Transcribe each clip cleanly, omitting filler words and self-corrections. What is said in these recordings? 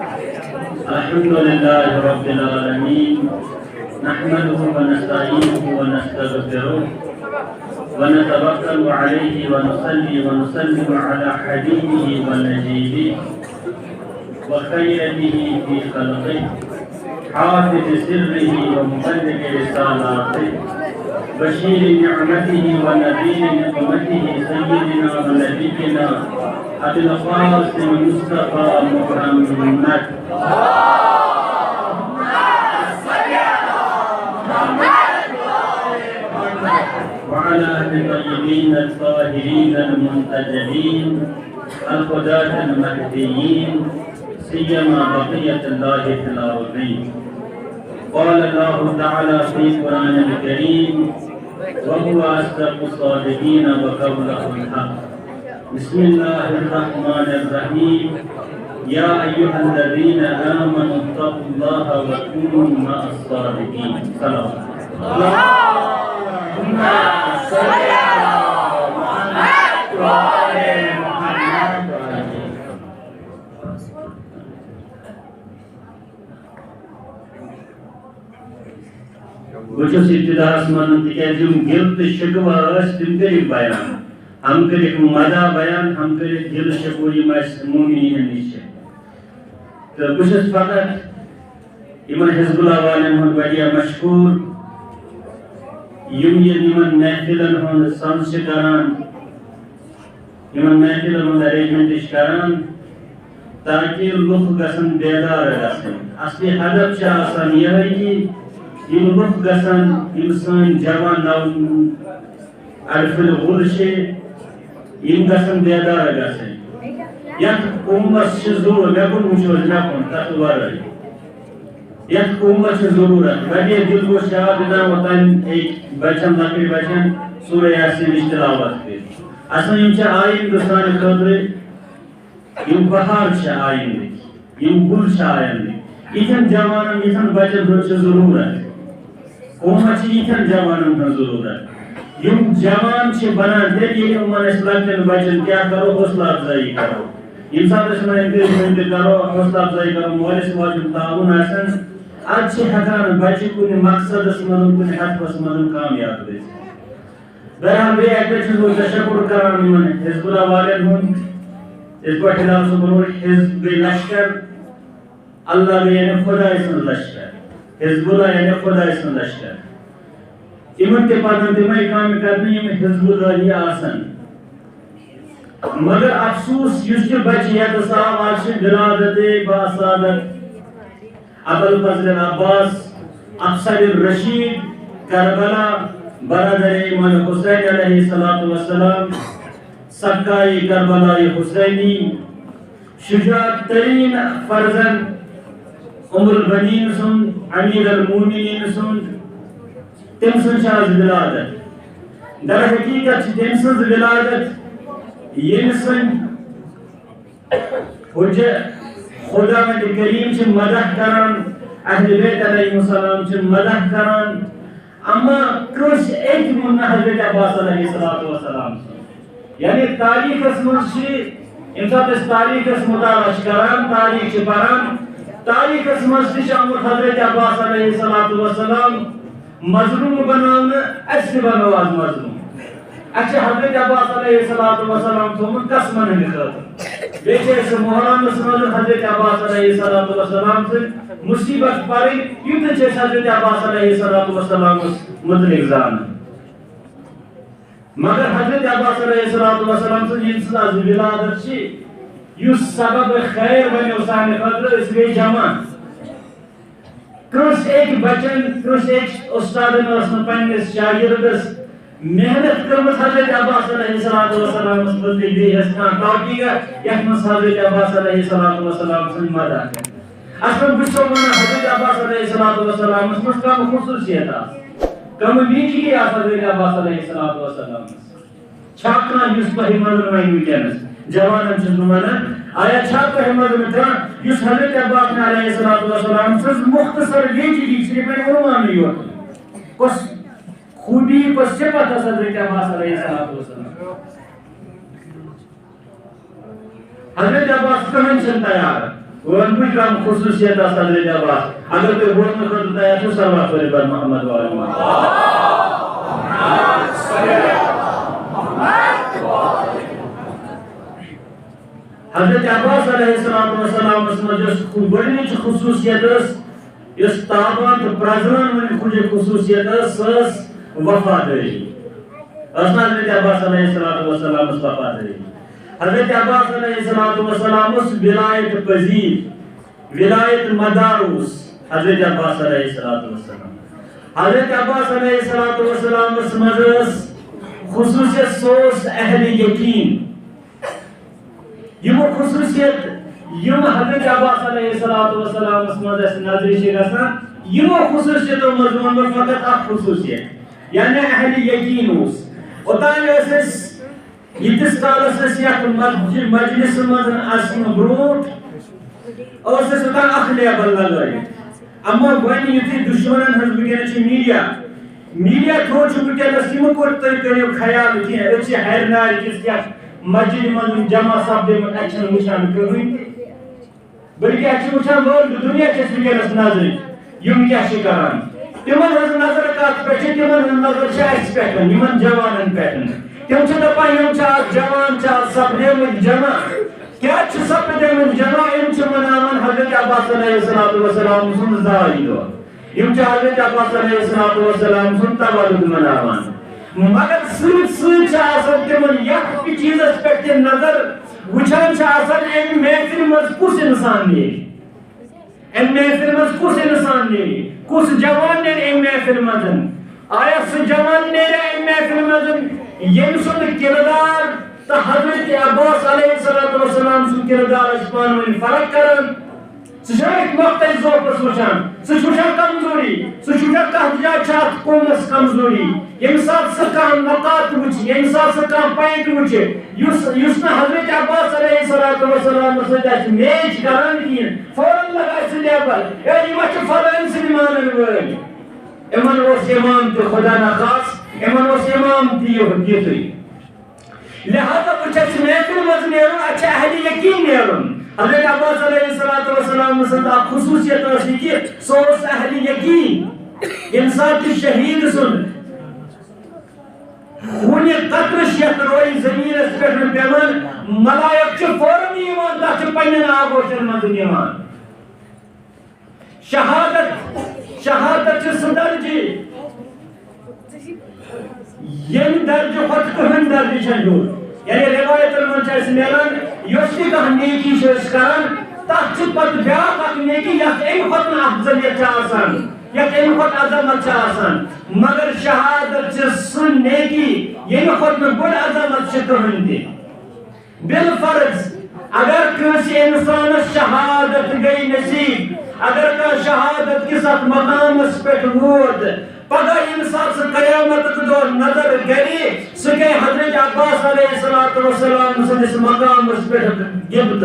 الحمد لله رب العالمين نحمده ونستعينه ونستغفره ونتوكل عليه ونصلي ونسلم على حبيبه ونجيبه وخيرته في خلقه حافظ سره ومبلغ رسالاته بشير نعمته ونذير نقمته سيدنا ونبينا أبي القاسم مصطفى محمد وعلى أهل الطيبين الطاهرين المنتجبين الهداة المهديين سيما بقية الله في الأرضين. قال الله تعالى في القرآن الكريم وهو أصدق الصادقين وقوله الحق. بسم الله الرحمن الرحيم. يا أيها الذين آمنوا اتقوا الله وكونوا مع الصادقين. سلام. اللهم صل على محمد وآل محمد. بچس ابتداس من تکیاز گل تو شکوہ تم کر بیان ہم کر مدہ بیان ہم کر دل شکوہ مومنین نش تو بچس فقط یمن حزب اللہ والن ہند واریاہ مشکور یم یمن محفلن ہند سنس کران یمن محفلن ہند ارینجمنٹ کران تاکہ لوگ گژھن بیدار گژھن. اصلی ہدف چھ آسان یہ کہ یم لوگ گژھن یم سن جوان نو اڑفل غل چھ یم گژھن بیدار گژھن. یتھ قومس چھ ضرور مے کن وچھو مے کن تتھ ورٲے یتھ قومس چھ ضرورت واریاہ دل گوش شاد دِوان اوتام ایک بچن لکٹۍ بچن سورہ یاسین تلاوت کر. اصل یم چھ آیندٕ سانہِ خٲطرٕ یم بہار چھ آیندٕ یم گل چھ آیندٕ. یتھن جوانن یتھن بچن ہٕنٛز چھ ضرورت قومس چھ یتھن جوانن ہٕنٛز ضرورت. یم جوان چھ بنان تیٚلہِ ییٚلہِ یِمن أسۍ لۄکٹٮ۪ن بچن کیٛاہ کرو حوصلہٕ افزٲیی کرو ییٚمہِ ساتہٕ أسۍ یِمن انکریجمنٹ کرو حوصلہٕ افزٲیی کرو مٲلِس ماجہِ ہُنٛد تعاوُن آسن ادٕ چھ ہٮ۪کان بچہِ کُنہِ مقصدس منٛز کُنہِ ہدفس منٛز کامیاب گٔژھِتھ. بہرحال بیٚیہِ اکہِ لٹہِ چھُس بہٕ تشکر کران یِمن حزب اللہ والٮ۪ن ہُنٛد. یِتھ پٲٹھۍ ہلال صٲبن ووٚن حزب گٔے لشکر اللہ گٔے یعنی خۄداے سُنٛد لشکر حزب اللہ یعنی خۄداے سُنٛد لشکر. یِمن تہِ پزن تِمے کامہِ کرنہِ یِم حزب اللہی آسن. مگر افسوس یُس تہِ بچہِ ییٚتس آو آز چھِ ولادت باسعادت ابوالفضل عباس افسر الرشید کربلا برادر امام حسین علیہ السلام سکائی کربلا حسینی شجاعت ترین فرزند ام البنین سن امیر المومنین سن تم سن آز ولادت. در حقیقت تم سن ولادت یم سن خدا کریم چھ مدح کران اہل بیت علیہ السلام چھ مدح کران اما کس ایک من حضرت عباس علیہ السلام یعنی تاریخس مز یم سات تاریخس مطالعہ کران تاریخ پران تاریخس مز آمت حضرت عباس علیہ السلام مظلوم بناونے اس بنو آز مظلوم. اچھا حضرت عباس علیہ السلام تھومت قسمن ہند خاطر بیچ محرم حضرت عباس علیہ السلام سے مصیبت پڑی یوت حضرت عباس علیہ السلام متعلق زان. مگر حضرت عباس علیہ السلام سے آز ولادت یس سبب خیر بنو سانہ خاطر اس گئی جمع. کس ایک بچن کس ایک استادن پنس شاگردس محنت کرمت حضرت عباس علیہ السلام متعلق بیس کھانا ٹاپک یتھ من حضرت عباس علیہ السلام سن مدح. اصل بچو ون حضرت عباس علیہ السلام من کم خصوصیت کم میٹھی حضرت عباس علیہ السلام چھاکنا یس تہ مدن وین ونکس جوانن چھس بہ ونان آیا چھا تہ مدن کان یس حضرت عباس علیہ السلام سن مختصر لیچی صرف عنوان یوت کس خوبی کو صفت حضرت عباس علیہ السلام. حضرت عباس کہن چھن تیار ون بچ کم خصوصیت حضرت عباس اگر تو بولنے خود تیار تو صلوات علی پر محمد و علی حضرت عباس علیہ السلام اس گۄڈنِچ خصوصیت یس تابان تو پرزنان ون کھج خصوصیت سس وفاداری حضرت عباس علیہ السلام اس وفاداری حضرت عباس علیہ السلام اس ولایت پذیر ولایت مداروس حضرت عباس علیہ السلام حضرت عباس علیہ السلام اس مزس خصوصیت سوس اہل یقین یہ خصوصیت یم حضرت عباس علیہ السلام اس مزس نظر گژھان یمو خصوصیتو مضمون فقط اخ خصوصیت یعنی اہل یقین اس اوتان یتس کالس یت مجلس مزن بروٹ اوتان اخ لیبل لگائت اما ون یتھی دشمنن ہز ونکس میڈیا تھرو ونکس یم کور تھی کریو خیال کی ہرنار کس مسجد من جمع سپدمت اتھ وچان کہین بلکہ اتھ وچان ورلڈ دنیا کس ونکس نظر یم کیا کران تمن ہز نظر کت پہ تمن ہز نظر اس پہ یمن جوانن پہ تم دپان یم جوان سپدمت جمع کیا سپدمت جمع یم مناوان حضرت عباس علیہ السلام سن زائی دہ یم حضرت عباس علیہ السلام سن تولد مناوان مگر ست تمن یت چیز پہ نظر وچان ام محفل مز کس انسان نیری ام محفل مز کس انسان نیری کس جوان نیری ام محفل مزن آیا سہ جوان نیرا ام محفل مزن یم سن کردار تو حضرت عباس علیہ السلام سن کردار اس پان ون فرق کرن سہ مختلف ذوقس وچان سہ کمزوری سہ کت جائے قومس کمزوری یم سات سہ کھانا نقات وچ یم سات سہ کھانا پوائنٹ وچ یس نا حضرت عباس علیہ السلام سۭتۍ میچ کران کہین فوراً لگائے سہ لیبل یہ فلٲنۍ سٕنٛدۍ مانن وٲلۍ یمن اوس امام تہ خدا نخواست یمن اوس امام تہ یتھُے لہذا وچھ محفل مز نیرُن اتھ اہل یقین نیرُن حضرت عباس علیہ السلام سند خصوصیت یہ کہ سہ اہل یقین انسان کی شہید سن خون قطرش یت روئی زمین پہ پیمان ملائک فوراً تک پنن آگوشن مز شہادت سہ درجہ یم درجہ کھت کہن درجہ چھ یعنی روایتن من ملان یس تہ کھانا نیکی کران تک پتہ بیاکھ اکھ نیکی یتھ ام کھت افضلیت یتھ ام کھت عظمت مگر شہادت سہ نیکی یم کھت بڑ عظمت کہن تہ بالفرض اگر کسی انسانس شہادت گئی نصیب اگر کان شہادت کس ات مقامس پہ ووت پگہ یم سات سہ قیامت دہ نظر گری سہ گئی حضرت عباس علیہ السلام سندس مقامس پہ گبت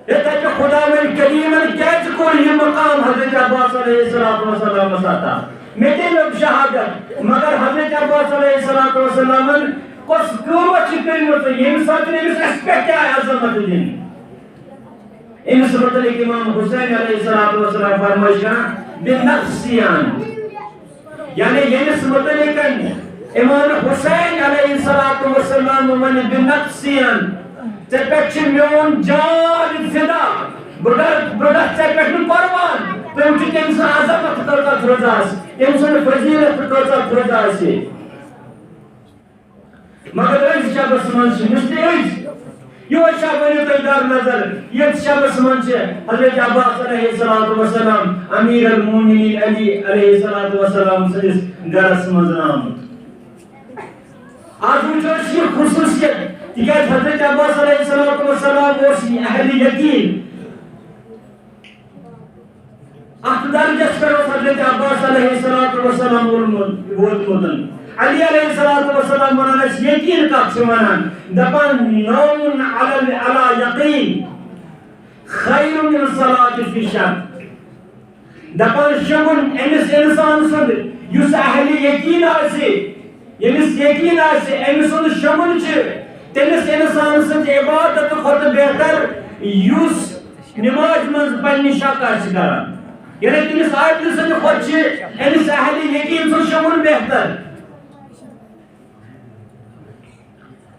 تتہ خدا ون کریمن کیازِ کور یہ مقام حضرت عباس علیہ السلام عطا مے دل شہادت مگر حضرت عباس علیہ السلام کس قوت کرمت یم سات امس اس پہ کیا عظمت دن امس متعلق امام حسین علیہ السلام فرمائش کران بنفسیان یعنی یمس متعلق امام حسین علیہ السلام ون بنفسیان ژے پہ میون جان فدا بڑا ژے پہ قربان تم تم سن عظمت کۭژاہ تھٔز آسہِ تم سن فضیلت کۭژاہ تھٔز آسہِ مگر أزۍ شبس منٛز چھِ مُشتٕے أزۍ یہوے شب ؤنِو تُہۍ در نظر یتھ شبس منٛز چھِ حضرت عباس علیہ السلام امیر المومنین علی علیہ السلام سٕنٛدِس گرس منٛز آمُت آز وٕچھو أسۍ یہِ خصوٗصیت تِکیٛازِ حضرت عباس علیہ السلام اوس اہل یقین اتھ درجس پہ حضرت عباس علیہ السلام ووتمُت علی علیہ السلام ونان اس یقین کت ونان دپان نوم علی یقین خیر من صلاة فی شک دپان شگن امس انسان سند یس اہل یقین آسی یمس یقین آسی امس سند شگن چھ تمس انسان سند عبادت کھت بہتر یس نماز من پنہ شک کران یعنی تمس عادل سن خود امس اہل یقین سن شمول بہتر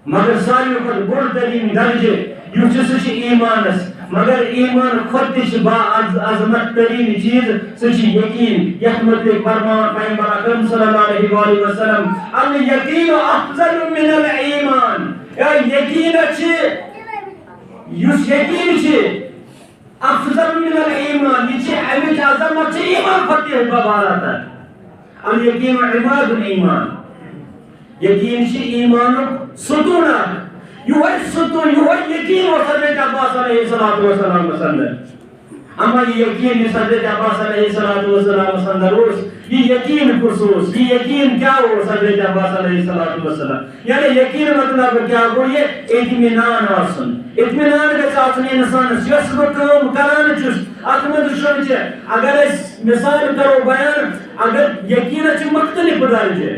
مگر ساروی کھت بوڑ ترین درجہ یہ سہ ایمانس مگر ایمان خود تہ با عظمت ترین چیز سہ یقین یتھ متعلق فرمان پیغمبر اکرم صلی اللہ علیہ وسلم الیقین افضل من الایمان یقین یس یقین افضل من الایمان یہ امچ عظمت ایمان فتح ببارات الیقین عماد الایمان یقین ایمان ستون یہ ستون یہ یقین و حضرت عباس علیہ السلام وسلم اما یہ یقین اس حضرت عباس علیہ السلام وسلم یہ یقین خصوص یہ یقین کیا ہو حضرت عباس علیہ السلام یعنی یقین مطلب کیا ہو یہ اطمینان آسن اطمینان گژھِ آسُن اِنسانس یۄس بہٕ کٲم کران چھُس اتھ منٛز چھُ اگر أسۍ مثال کرو بیان اگر یقینس چھِ مختلف درجہ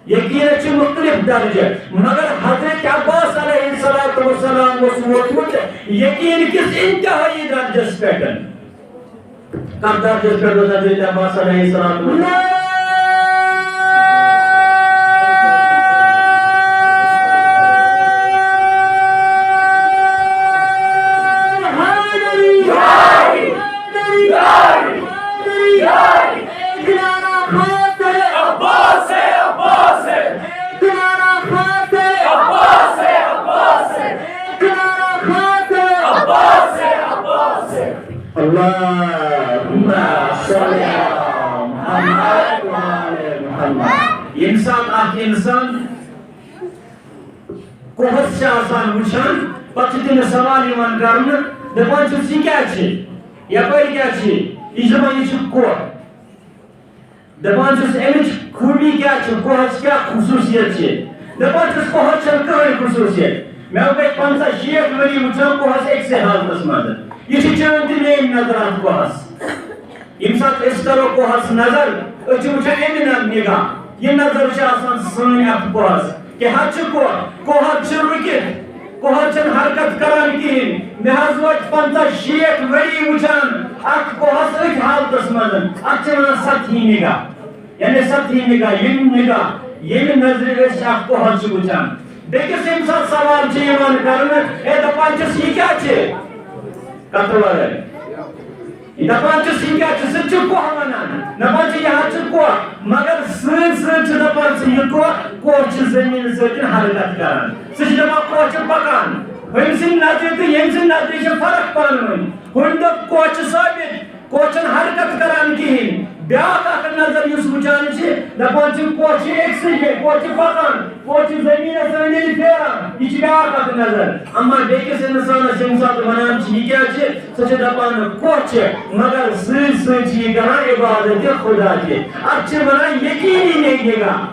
یقینس چھِ مختلف درجہ مگر حضرت عباس علیہ السلام اوس ووتمُت یقین کس انتہائی درجس پٮ۪ٹھ کتھ درجس پٮ۪ٹھ اوس حضرت عباس علیہ السلام انسان کوہس سے آسان وچھان پتہ تمہیں سوال یوان کرنے دپان چھس یہ کیا چھ یپر کیا چھ یہ دپان یہ چھ کوہ دپان چھس امچ خوبی کیا چھ کوہس کیا خصوصیت چھ دپان چھس کوہس چھن کہین خصوصیت میں گئی 50-60 ؤری وچھان کوہس ایک سے حالتس مند یہ چھ چون تہ نیم نظرات کوہس یم سات اس کرو کوہس نظر أسۍ چھِ وٕچھان امہِ نگاہ یہ نظر چھِ آسان سٲنۍ اتھ کوہس کہ حد چھُ کوہر چھُ رُکِتھ کوہر چھنہٕ حرکت کران کِہیٖنۍ مےٚ حظ وٲتۍ 50-60 ؤری وٕچھان اتھ کوہس أتھۍ حالتس منٛز اتھ چھِ ونان سطحی نگاہ یعنی سطحی نگاہ ییٚمہِ نظرِ أسۍ اتھ کوہر چھِ وٕچھان بیٚکِس ییٚمہِ ساتہٕ سوال چھِ یِوان کرنہٕ ہے دپان چھِس یہِ کیٛاہ چھِ کتھ ورٲے دپان چھِس یہِ کیٛاہ چھِ سُہ چھُ کوہ ونان دپان چھِ یہِ حظ چھُ کوہ مگر سۭتۍ سۭتۍ چھِ دپان ژٕ یہِ کوہ چھِ زٔمیٖنہِ سۭتۍ حرکت کران سُہ چھِ دپان کوہ چھِ پکان ہُمہِ سٕنٛدِ نظرِ تہٕ ییٚمہِ سٕنٛدِ نظرِ چھِ فرق پانہٕ ؤنۍ ہُمہِ دوٚپ کوہ چھِ ثٲبت کوہ چھنہٕ حرکت کران کِہیٖنۍ بیٛاکھ اکھ نظر یُس وٕچھان چھِ دپان چھِ کوہ چھِ أکسٕے جایہِ کوہ چھِ پکان کوہ چھِ زٔمیٖنس أنٛدۍ أنٛدۍ پھیران یہِ چھِ بیٛاکھ اکھ نظر اما بیٚکِس اِنسانس ییٚمہِ ساتہٕ ونان چھِ یہِ کیٛاہ چھِ سُہ چھِ دپان کوہ چھِ مگر سۭتۍ سۭتۍ چھِ یہِ کران عبادت خدا تہِ اتھ چھِ ونان یقیٖنی نگاہ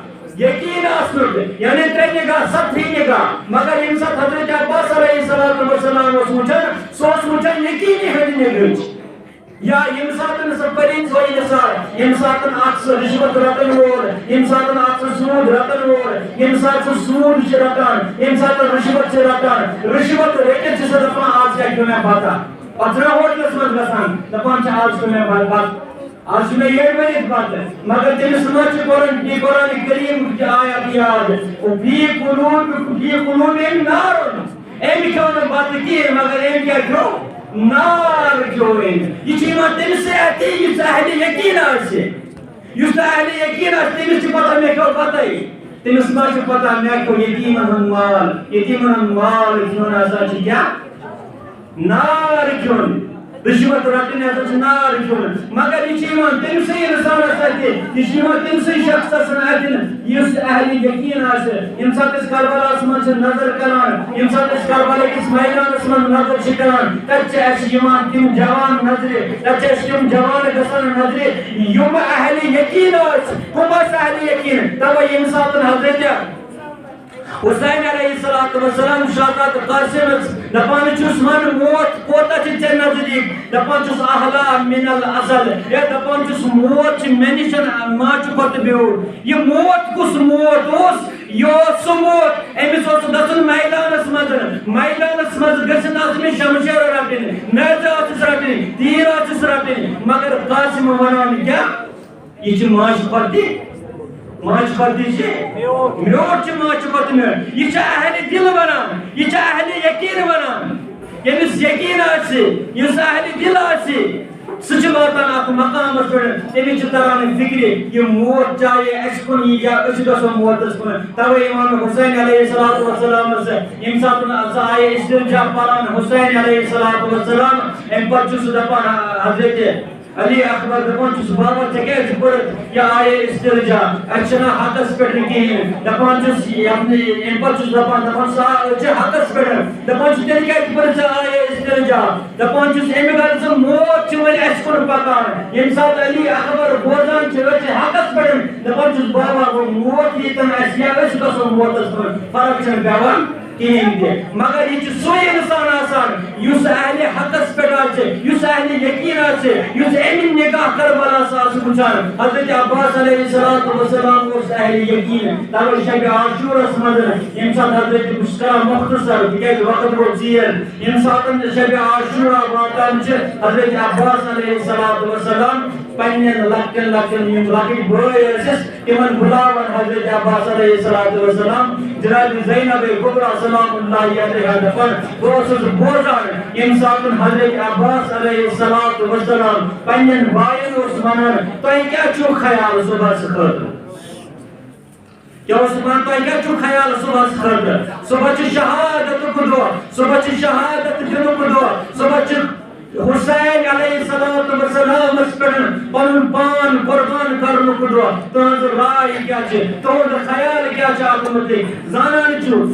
یقین آسنُک یعنی ترٛےٚ نگاہ سطحی نگاہ مگر ییٚمہِ ساتہٕ حضرت عباس علیہ السلام اوس وٕچھان سُہ اوس وٕچھان یقیٖنی ہٕنٛدِ نگہٕچ یا ییٚمہِ ساتہٕ سُہ پٔرِنۍ ژھوٚے نثار ییٚمہِ ساتہٕ اکھ سُہ رِشوت رٹن وول ییٚمہِ ساتہٕ اکھ سُہ سوٗد رٹن وول ییٚمہِ ساتہٕ سُہ سوٗد چھُ رٹان ییٚمہِ ساتہٕ رِشوت چھُ رٹان رِشوت رٔٹِتھ چھُ سُہ دپان آز کیٛاہ کھیوٚو مےٚ بتہ پتہٕ چھُ مےٚ ہوٹلس منٛز گژھان دپان چھُ آز کھیوٚو مےٚ بتہٕ آز چھُ مےٚ یٔڑ ؤرِتھ بتہٕ مگر تٔمِس ما چھُ قرآنِ کریٖم کہِ آیت یاد فی قلوٗبِہِم نارٌ أمۍ کھیوٚو نہٕ بتہٕ کِہیٖنۍ مگر أمۍ کیٛاہ کھیوٚو نار کھیوٚو أمۍ یہِ چھُ یِوان تٔمسٕے اَتھِ یُس اہلِ یقیٖن آسہِ یُس اہلِ یقیٖن آسہِ تٔمِس چھِ پتہ مےٚ کھیوٚو بتَے تٔمِس ما چھِ پتہ مےٚ کھیوٚو یتیٖمن ہُنٛد مال یتیٖمن ہُنٛد مال کھیوٚن ہسا چھِ کیٛاہ نار کھیوٚن رِشوت رٹٕنۍ ہسا چھِ نار کھیوٚن مگر یہِ چھِ یِوان تٔمسٕے اِنسانس اَتھِ یہِ چھِ یِوان تٔمسٕے شخصس اَتھِ یُس اہلِ یقیٖن آسہِ ییٚمہِ ساتہٕ أسۍ کربلاہس منٛز چھِ نظر کران ییٚمہِ ساتہٕ أسۍ کربلا کِس میدانس منٛز نظر چھِ کران تتہِ چھِ اَسہِ یِوان تِم جوان نظرِ تتہِ چھِ اَسہِ تِم جوان گژھان نظرِ یِم اہلِ یقیٖن ٲسۍ کٕم ٲسۍ اہلِ یقیٖن تَوے ییٚمہِ ساتہٕ حضرت حسین علیہ السلام شاکات قاسمس دپان چھُس ون موت کوتاہ چھِ ژےٚ نزدیٖک دپان چھُس احلا من الازل ہے دپان چھُس موت چھِ مےٚ نِش ماچھِ کھۄتہٕ بیوٗٹھ یہِ موت کُس موت اوس یہِ اوس سُہ موت أمِس اوس گژھُن میدانس منٛز گٔژھِتھ آسہٕ مےٚ شمشیر رٹٕنۍ نیزات رٹن تیرات رٹن مگر قاسم ونان کیا یہ ماش پتی ماش پتی میوٹ ماش پتی میوٹ یہ اہل دل ونان یہ اہل یقین ونان یمس یقین اس اہل دل سہ واتان ات مقامس پہ تمس تران فکر یہ موت چاہے اس کن یا گھو موتس کن توے امام حسین علیہ السلام یم سات آئے استرجا پران حسین علیہ السلام ام پتہ دپان حضرت علی اکبر دپان بابا ٹھیک پڑھ یہ آئے استرجا اچھا حقس پہ کہین دپان ام پتہ دپان سا حقس پہ دپان تیل کتھ پڑھ آئے استرجا دپان ام غرض موت ون اس کن پکان یم سات علی اکبر بوزان حقس پہ دپان بابا موت یتن اس یا اس گھو موتس کن فرق چھ پیوان کہین تہ مگر یہ سو انسان آسان یس اہل حقس پہ یس اہل یقین یس امن نگاہ کربلا وچان حضرت عباس علیہ السلام اس اہل یقین توے شب عاشورس مز یم سات حضرت بشکرا مختصر تک وقت گو ژیر یم سات شب عاشورہ واتان حضرت عباس علیہ السلام پنن لکٹن لکٹن یم لکٹ بھائی تمن بلاون حضرت عباس علیہ السلام جناب زینب کبریٰ سلام اللہ علیہا دپان بہت بوزان یم سات حضرت عباس علیہ السلام پنن بائن ونان تہ کیا چھو خیال صبح خاطر کیا ونان تہ کیا چھو خیال صبح خاطر صبح شہادت دہ صبح شہادت دنک دہ صبح حسین علیہ السلام پہ پن پان قربان کرنک دہ تہذ رائے کیا تہذ خیال کیا ات متعلق زانان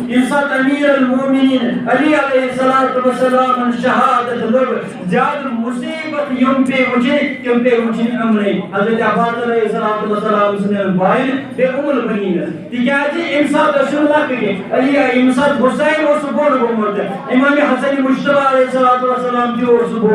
یم سات امیر المومنین علی علیہ السلام شہادت لگ زیادہ مصیبت یم پہ وچن تم پہ وچن امن حضرت عباس علیہ السلام سن بائن بے عمل بنین تکیاز ام سات لکٹ علی یم سات حسین بوڑ گومت امام حسن مجتبی علیہ السلام تہ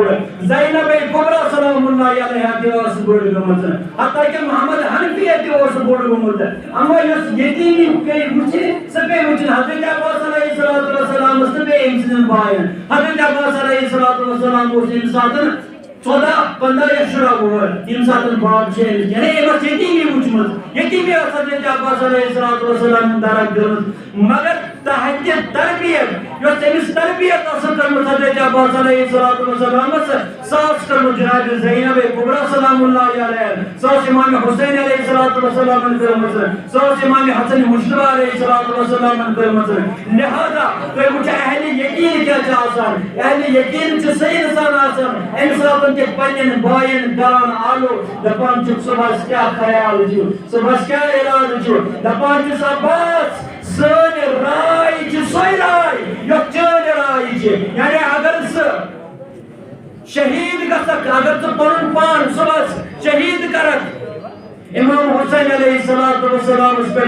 زینب کبریٰ سلام اللہ علیہا تہ بوڑ گومت حتیٰ کہ محمد حنفیہ تہ بوڑ گومت اما یس یتیمی پہ وچن سہ پہ وچن حضرت عباس علیہ السلام پہ ام سن بائن حضرت عباس علیہ السلام ام سات 14-15 یا 16 وہر یم سات باب یعنی امس یتیمی وچمت یتیمی حضرت عباس علیہ السلام درک دمت مگر تحت تربیت یس تمس تربیت کرمت حضرت عباس علیہ السلام ساس کرمت جناب زینب کبریٰ سلام اللہ علیہ ساس امام حسین علیہ السلام کرمت ساس امام حسن مجتبی علیہ السلام کرمت لہذا تو وچ اہل یقین کیا آسان اہل یقین سہ انسان آسان ام سات پنن بائن کران آلو دپان صبح کیا خیال صبح کیا علاج دپان عباس سن رائے سوئی رائے یت چان رائے یعنی اگر شہید گھک اگر پن پان صبح شہید کرک امام حسین علیہ السلام پہ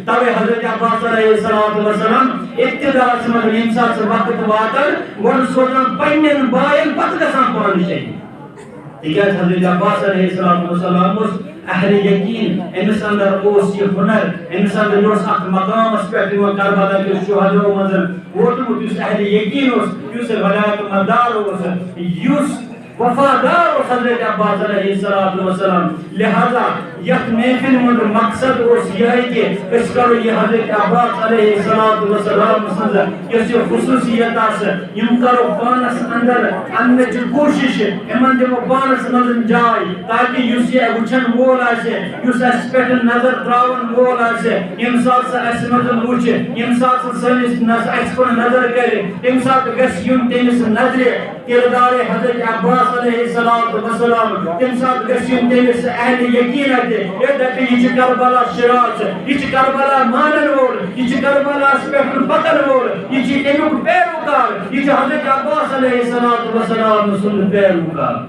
توے حضرت عباس علیہ السلام ابتداس من یم سات وقت واتن گوڑ سوزان پنن بائن پتہ گژھان پان شہید تکیاز حضرت عباس علیہ السلام اہل یقین امس اندر یہ ہنر امس اندر اخ مقامس پہ کربلا کے شہداء مز ووتمت اس اہل یقین اس ولایت مدار وفادار حضرت عباس علیہ السلام لہذا یت محفل مند مقصد یہ کہ اس کرو یہ حضرت عباس علیہ السلام سن اس خصوصیت یم کرو پانس اندر انچ کوشش امن دمو پانس مند جائے تاکہ اس یہ وچن وول اس اس پہ نظر تراون وول یم سات اس مند وچ یم سات سنس اس کو نظر کرے یم سات گس یم تمس نظر کردار حضرت عباس علیہ السلام تم سات گھم تمس اہل یقین یہ کربلا شراج یہ کربلا مانن وول یہ کربلا پہ پکن وول یہ تمیک پیروکار یہ حضرت عباس علیہ السلام سن پیروکار